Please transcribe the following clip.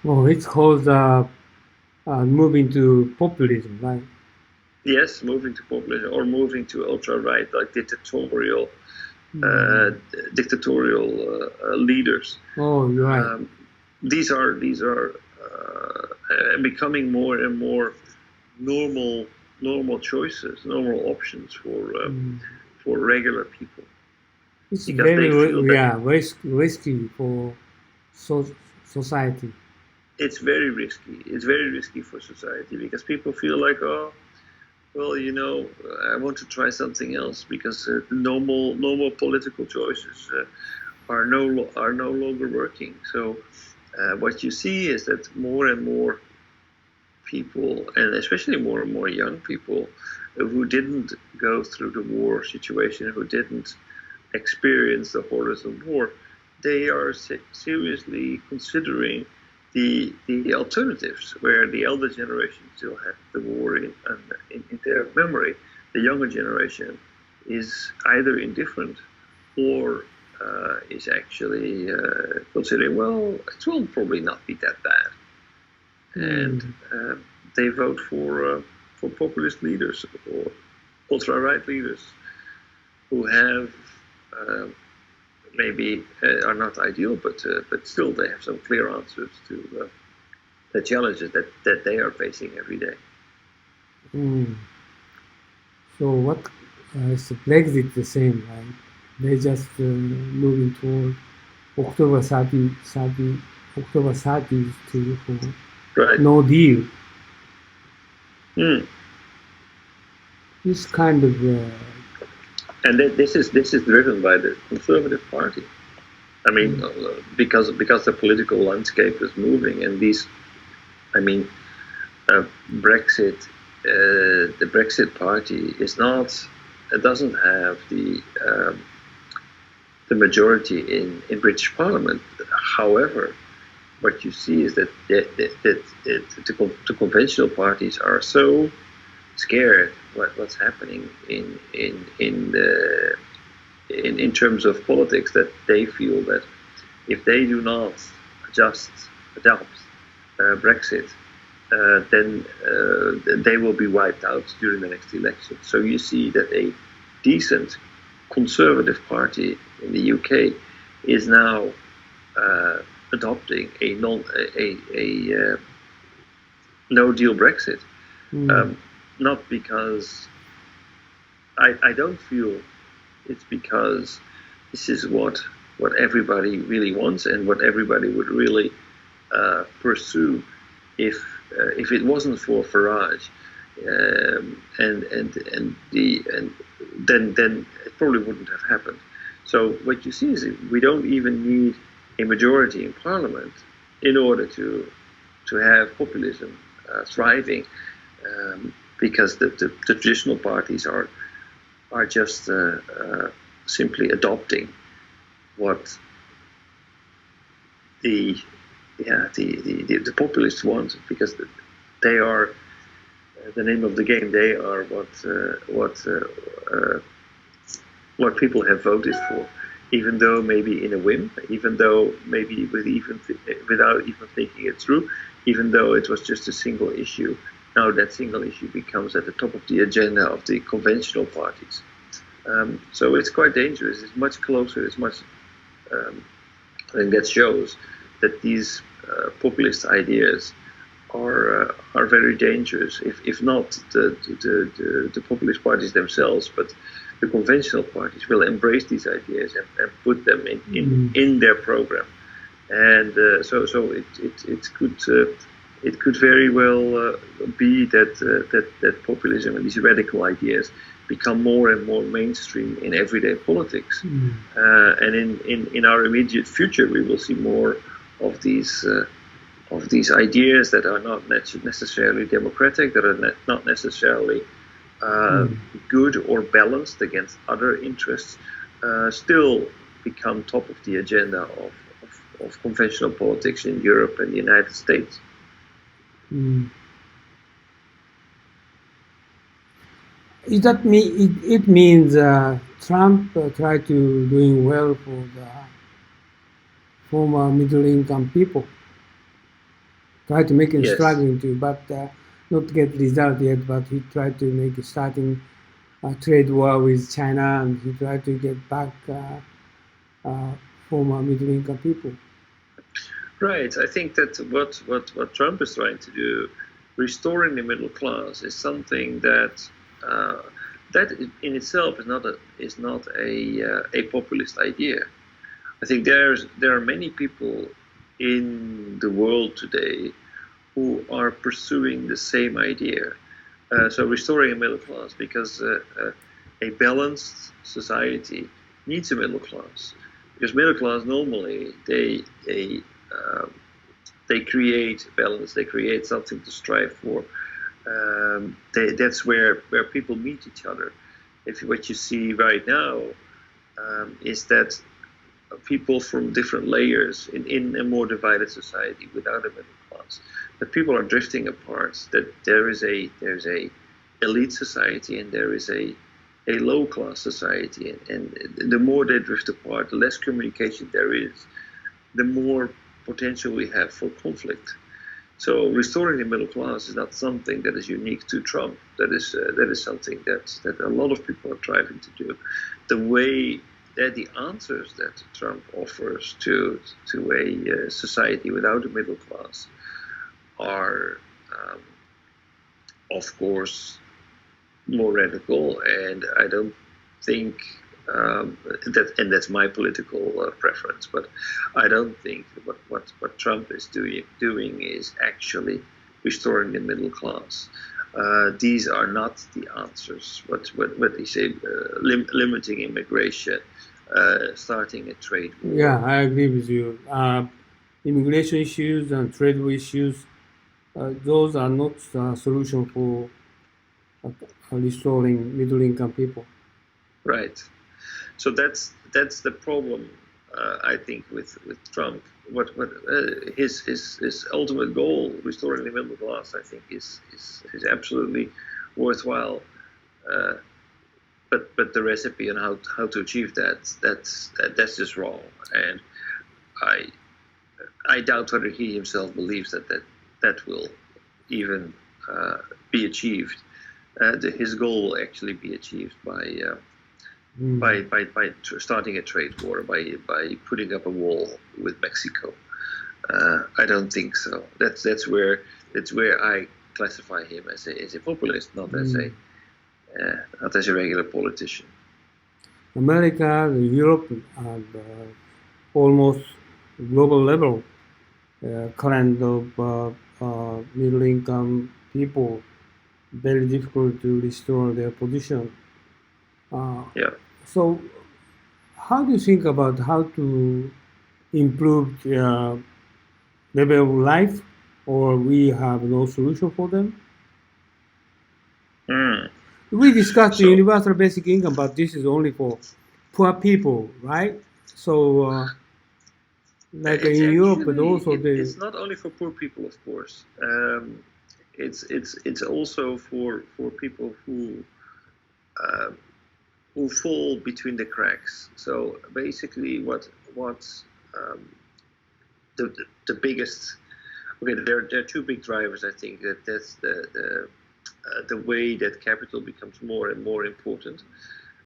Oh, it's called moving to populism, right? Yes, moving to populism or moving to ultra-right, like uh, Mm. dictatorial leaders. Oh, you're right. Um, these are becoming more and more normal normal choices, normal options Mm. for regular people It's because very, they feel that yeah, risky for so society. it's very risky. It's very risky for society because people feel like, oh, well, I want to try something else because normal political choices are no longer working. So what you see is that more and more people, and especially more and more young people, who didn't go through the war situation, who didn't experience the horrors of war, they are seriously considering the alternatives, where the elder generation still have the war in their memory. The younger generation is either indifferent or is actually considering, well, it will probably not be that bad, and Mm. they vote for populist leaders or ultra-right leaders who have uh, maybe are not ideal, but still they have some clear answers to the challenges that they are facing every day. Mm. So what is Brexit the same, right? They just moving toward October 30th to for Right. no deal. Mm. This kind of And this is driven by the Conservative Party. I mean, mm, because the political landscape is moving, and these, I mean, Brexit, the Brexit Party is not, it doesn't have the majority in British Parliament. However, what you see is that the conventional parties are so scared what's happening in terms of politics, that they feel that if they do not just adopt Brexit, then they will be wiped out during the next election. So you see that a decent conservative party in the UK is now uh, adopting a non a no deal Brexit. mm, Um, Not because I don't feel it's because this is what everybody really wants and what everybody would really pursue if it wasn't for Farage, and then it probably wouldn't have happened. So what you see is we don't even need a majority in Parliament in order to have populism thriving, because the traditional parties are just simply adopting what the the populists want, because they are the name of the game. They are what people have voted for, even though maybe in a whim, even though maybe without even thinking it through, even though it was just a single issue. Now that single issue becomes at the top of the agenda of the conventional parties. So it's quite dangerous. It's much closer. It's much um, I think that shows that these populist ideas are very dangerous. If not the populist parties themselves, but the conventional parties will embrace these ideas and put them mm, in their program. And it could very well be that populism and these radical ideas become more and more mainstream in everyday politics. mm, And in our immediate future, we will see more of these ideas that are not necessarily democratic, that are not necessarily uh, mm. good or balanced against other interests, still become top of the agenda of conventional politics in Europe and the United States. Mm. Is that it means Trump tried to doing well for the former middle income people? Tried to make it Yes. struggling to, but not get result yet. But he tried to make it starting a trade war with China, and he tried to get back uh, former middle income people. Right. I think that what Trump is trying to do, restoring the middle class, is something uh, that in itself is not a populist idea. I think there are many people in the world today who are pursuing the same idea. So restoring a middle class, because a balanced society needs a middle class. Because middle class normally um, they create balance, they create something to strive for. That's where people meet each other. If what you see right now is that people from different layers in a more divided society without a middle class, that people are drifting apart. That there's a elite society and there is a low class society, and the more they drift apart, the less communication there is, the more potential we have for conflict. So restoring the middle class is not something that is unique to Trump. That is something that a lot of people are trying to do. The way that the answers that Trump offers to a society without a middle class are, um, of course, more radical, and I don't think and that's my political preference. But I don't think what Trump is doing is actually restoring the middle class. These are not the answers. What they say, limiting immigration, starting a trade Yeah, war. I agree with you. Immigration issues and trade issues, those are not the solution for uh, restoring middle income people. Right. So that's the problem. I think with Trump, his ultimate goal, restoring the middle class, I think is absolutely worthwhile. Uh, but the recipe on how to achieve that's just wrong. And I I doubt whether he himself believes that will even be achieved. His goal will actually be achieved Mm. by starting a trade war, by putting up a wall with Mexico. I don't think so. That's where I classify him as a populist, not as Mm. a regular politician. America, Europe, and almost global level, kind of middle income people, very difficult to restore their position. Uh, Yeah. so, how do you think about how to improve their level of life, or we have no solution for them? Mm. We discussed the So universal basic income, but this is only for poor people, right? So, like it's in Europe, but actually also the it's not only for poor people, of course. It's also for people uh, who fall between the cracks. So basically, what's um, the biggest? Okay, there are two big drivers. I think that's the way that capital becomes more and more important.